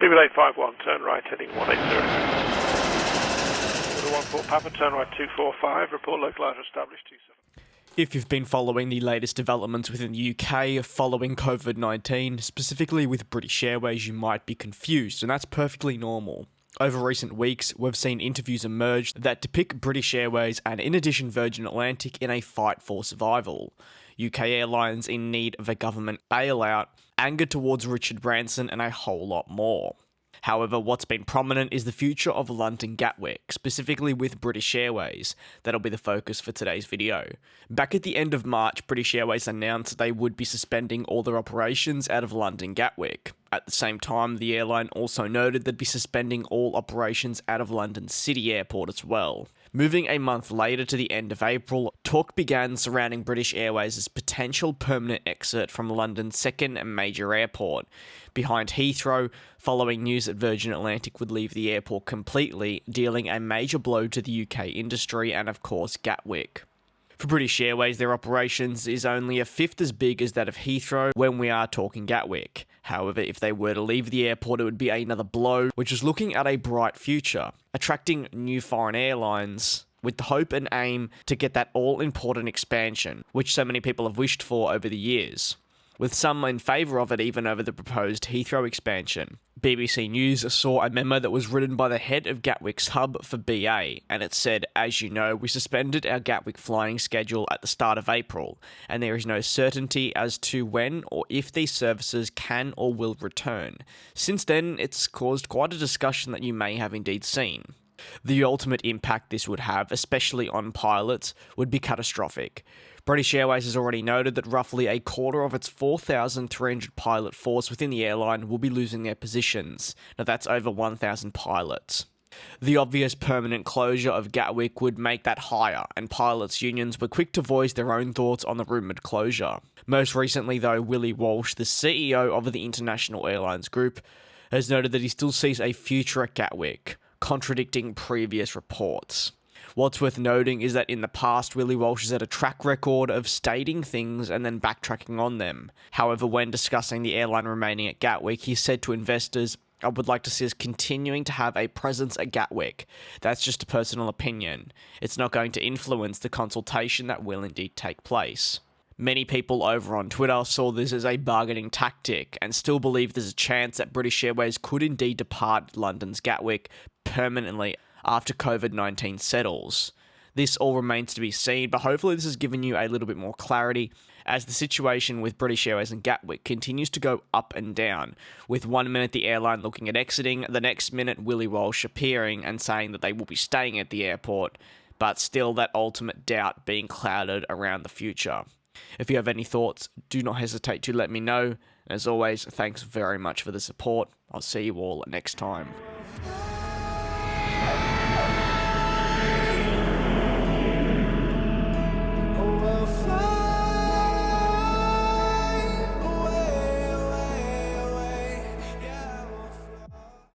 BB851, turn right heading 180. 14 Papa, turn right 245, report localizer established 27. If you've been following the latest developments within the UK following COVID-19, specifically with British Airways, you might be confused, and that's perfectly normal. Over recent weeks, we've seen interviews emerge that depict British Airways and, in addition, Virgin Atlantic in a fight for survival. UK airlines in need of a government bailout, anger towards Richard Branson, and a whole lot more. However, what's been prominent is the future of London Gatwick, specifically with British Airways. That'll be the focus for today's video. Back at the end of March, British Airways announced they would be suspending all their operations out of London Gatwick. At the same time, the airline also noted they'd be suspending all operations out of London City Airport as well. Moving a month later to the end of April, talk began surrounding British Airways' potential permanent exit from London's second major airport, behind Heathrow, following news that Virgin Atlantic would leave the airport completely, dealing a major blow to the UK industry and, of course, Gatwick. For British Airways, their operations is only a fifth as big as that of Heathrow when we are talking Gatwick. However, if they were to leave the airport, it would be another blow, which is looking at a bright future, attracting new foreign airlines with the hope and aim to get that all-important expansion, which so many people have wished for over the years, with some in favour of it even over the proposed Heathrow expansion. BBC News saw a memo that was written by the head of Gatwick's hub for BA, and it said, "As you know, we suspended our Gatwick flying schedule at the start of April, and there is no certainty as to when or if these services can or will return. Since then, it's caused quite a discussion that you may have indeed seen. The ultimate impact this would have, especially on pilots, would be catastrophic. British Airways has already noted that roughly a quarter of its 4,300 pilot force within the airline will be losing their positions. Now that's over 1,000 pilots. The obvious permanent closure of Gatwick would make that higher, and pilots' unions were quick to voice their own thoughts on the rumoured closure. Most recently, though, Willie Walsh, the CEO of the International Airlines Group, has noted that he still sees a future at Gatwick, contradicting previous reports. What's worth noting is that in the past, Willie Walsh has had a track record of stating things and then backtracking on them. However, when discussing the airline remaining at Gatwick, he said to investors, "I would like to see us continuing to have a presence at Gatwick. That's just a personal opinion. It's not going to influence the consultation that will indeed take place." Many people over on Twitter saw this as a bargaining tactic and still believe there's a chance that British Airways could indeed depart London's Gatwick permanently after COVID-19 settles. This all remains to be seen, but hopefully this has given you a little bit more clarity as the situation with British Airways and Gatwick continues to go up and down, with 1 minute the airline looking at exiting, the next minute Willie Walsh appearing and saying that they will be staying at the airport, but still that ultimate doubt being clouded around the future. If you have any thoughts, do not hesitate to let me know. As always, thanks very much for the support. I'll see you all next time.